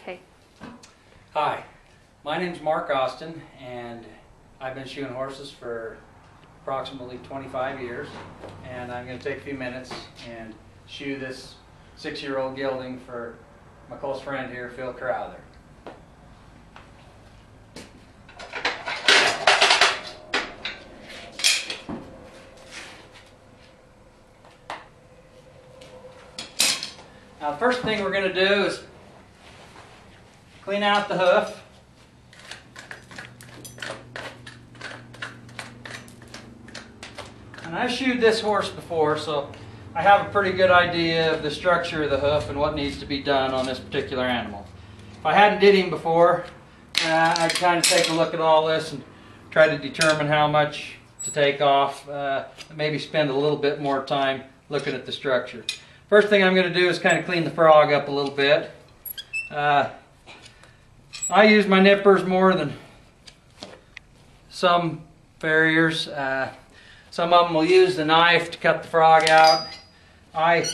Okay. Hi, my name's Mark Austin, and I've been shoeing horses for approximately 25 years, and I'm going to take a few minutes and shoe this 6-year-old gelding for my close friend here, Phil Crowther. Now the first thing we're going to do is clean out the hoof. And I've shoed this horse before, so I have a pretty good idea of the structure of the hoof and what needs to be done on this particular animal. If I hadn't did him before, I'd kind of take a look at all this and try to determine how much to take off, maybe spend a little bit more time looking at the structure. First thing I'm going to do is kind of clean the frog up a little bit. I use my nippers more than some farriers. Some of them will use the knife to cut the frog out. I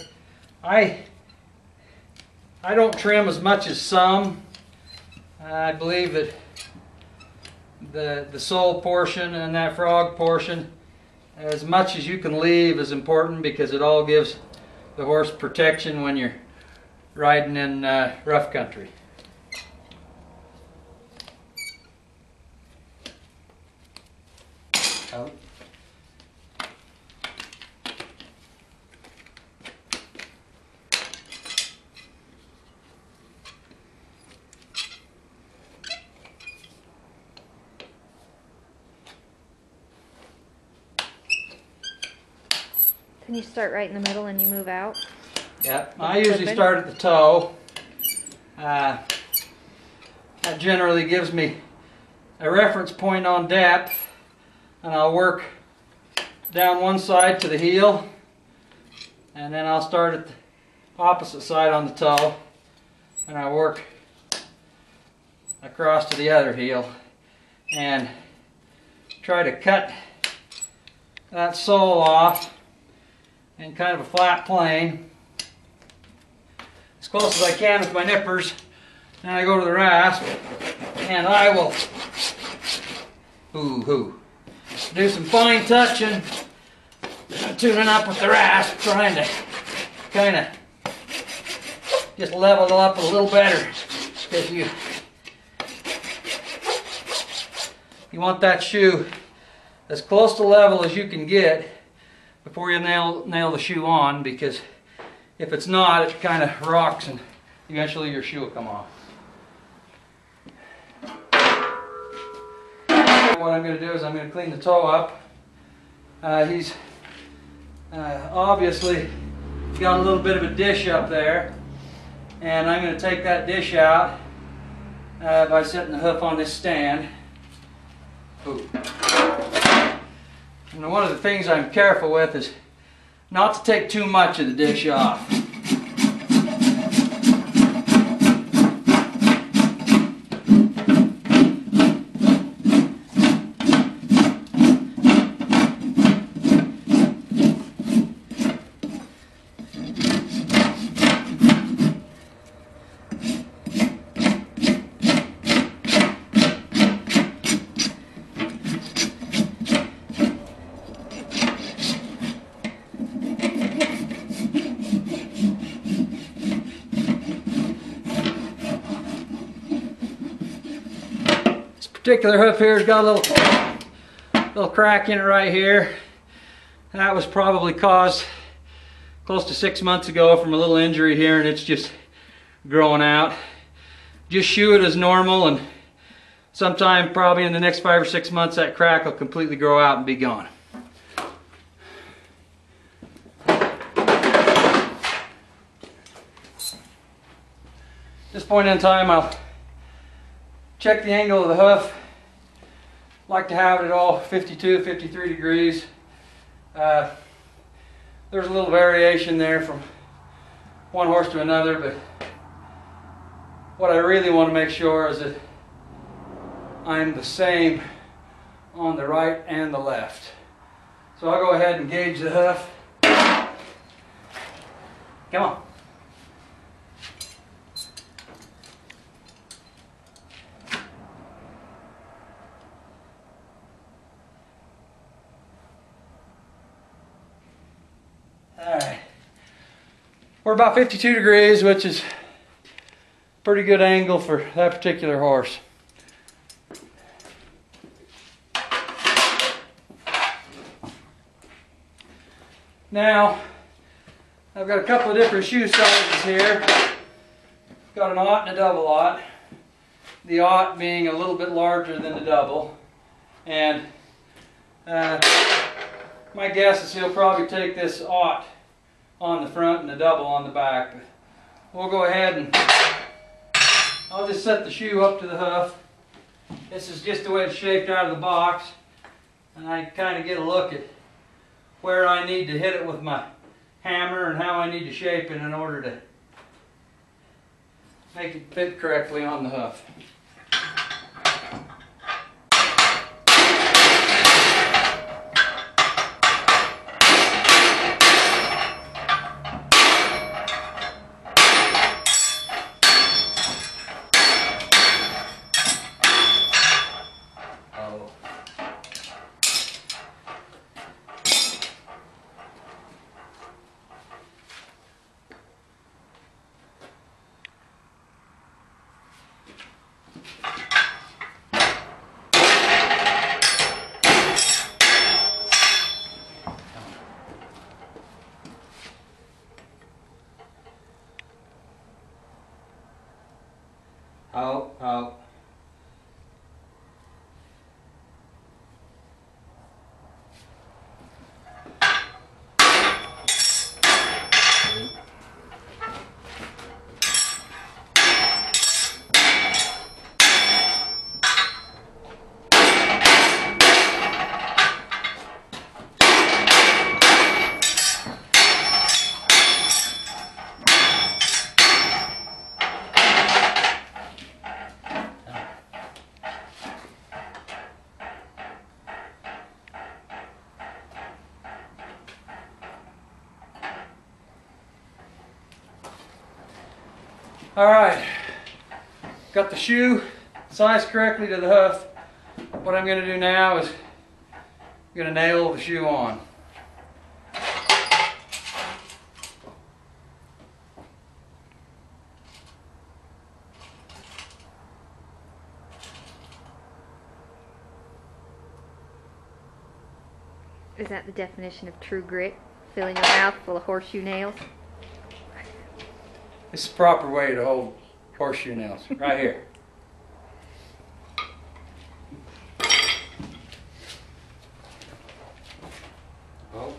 don't trim as much as some. I believe that the sole portion and that frog portion, as much as you can leave, is important because it all gives the horse protection when you're riding in rough country. Oh. Can you start right in the middle and you move out? Yeah, I usually start at the toe. That generally gives me a reference point on depth, and I'll work down one side to the heel, and then I'll start at the opposite side on the toe, and I work across to the other heel and try to cut that sole off in kind of a flat plane as close as I can with my nippers. Then I go to the rasp and I will do some fine touching, tuning up with the rasp, trying to kind of just level it up a little better, because you want that shoe as close to level as you can get before you nail the shoe on, because if it's not, it kind of rocks and eventually your shoe will come off. What I'm going to do is I'm going to clean the toe up. He's obviously got a little bit of a dish up there, and I'm going to take that dish out by setting the hoof on this stand. Ooh. And one of the things I'm careful with is not to take too much of the dish off. Particular hoof here has got a little crack in it right here. That was probably caused close to 6 months ago from a little injury here, and it's just growing out. Just shoe it as normal, and sometime probably in the next 5 or 6 months that crack will completely grow out and be gone. At this point in time, I'll check the angle of the hoof. Like to have it at all 52, 53 degrees. There's a little variation there from one horse to another, but what I really want to make sure is that I'm the same on the right and the left. So I'll go ahead and gauge the hoof. Come on. We're about 52 degrees, which is pretty good angle for that particular horse. Now, I've got a couple of different shoe sizes here. Got an aught and a double aught. The aught being a little bit larger than the double. And my guess is he'll probably take this aught on the front and the double on the back. But we'll go ahead and I'll just set the shoe up to the hoof. This is just the way it's shaped out of the box. And I kind of get a look at where I need to hit it with my hammer and how I need to shape it in order to make it fit correctly on the hoof. Out. Alright, got the shoe sized correctly to the hoof. What I'm going to do now is I'm going to nail the shoe on. Is that the definition of true grit? Filling your mouth full of horseshoe nails? This is the proper way to hold horseshoe nails, right here. Oh.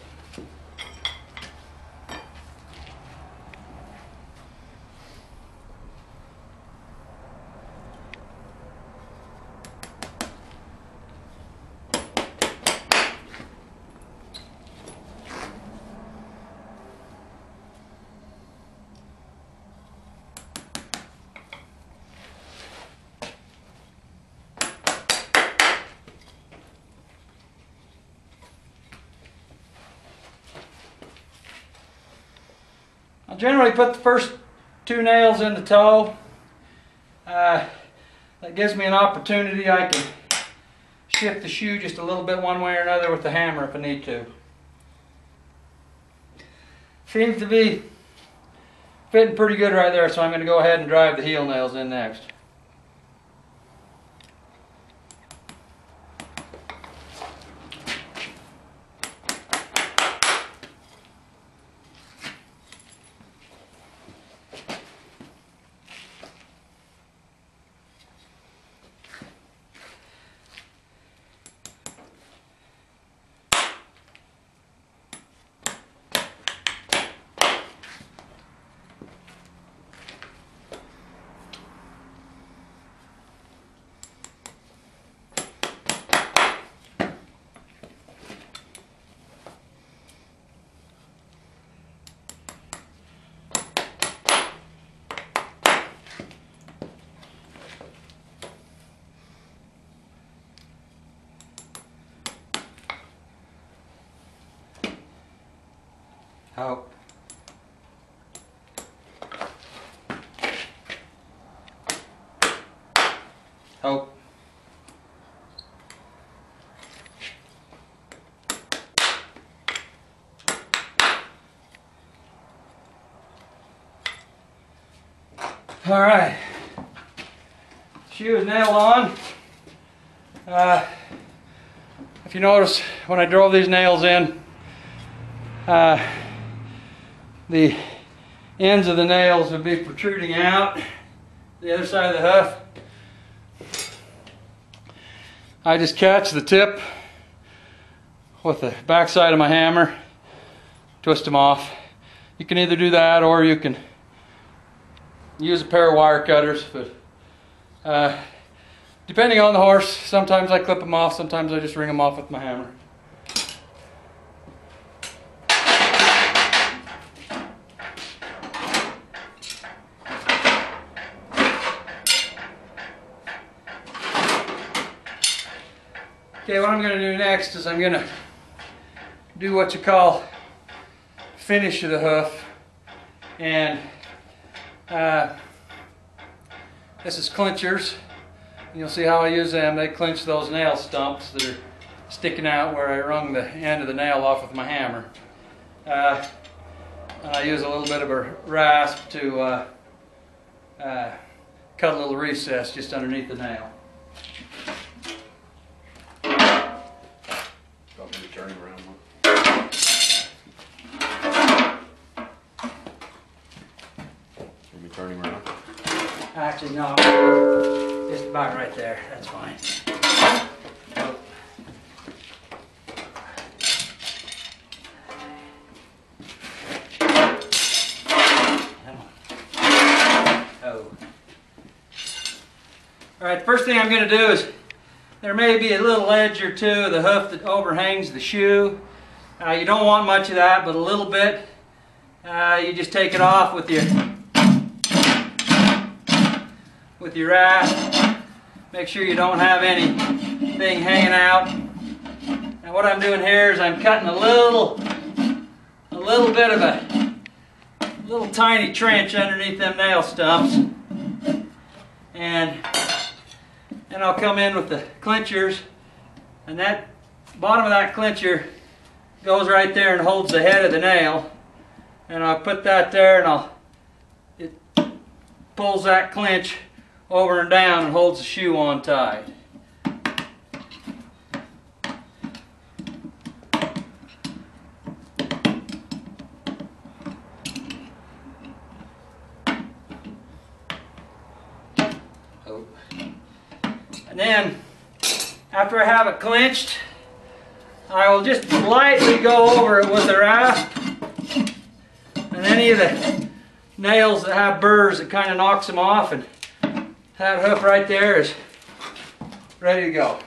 I generally put the first 2 nails in the toe. That gives me an opportunity. I can shift the shoe just a little bit one way or another with the hammer if I need to. Seems to be fitting pretty good right there, so I'm going to go ahead and drive the heel nails in next. Out. Out. All right, shoe is nailed on. If you notice, when I drove these nails in, the ends of the nails would be protruding out the other side of the hoof. I just catch the tip with the back side of my hammer, twist them off. You can either do that or you can use a pair of wire cutters, but depending on the horse, sometimes I clip them off, sometimes I just ring them off with my hammer. Okay, what I'm going to do next is I'm going to do what you call finish of the hoof, and this is clinchers. You'll see how I use them. They clinch those nail stumps that are sticking out where I wrung the end of the nail off with my hammer. And I use a little bit of a rasp to cut a little recess just underneath the nail. Turning around. Maybe turning around. Actually, no, just about right there. That's fine. Oh. Oh. All right, the first thing I'm going to do is, there may be a little edge or two of the hoof that overhangs the shoe. You don't want much of that, but a little bit. You just take it off with your rasp. Make sure you don't have anything hanging out. And what I'm doing here is I'm cutting a little bit of a little tiny trench underneath them nail stumps. And then I'll come in with the clinchers, and that bottom of that clincher goes right there and holds the head of the nail. And I'll put that there, and it pulls that clinch over and down and holds the shoe on tight. And then, after I have it clinched, I will just lightly go over it with the rasp. And any of the nails that have burrs, it kind of knocks them off, and that hoof right there is ready to go.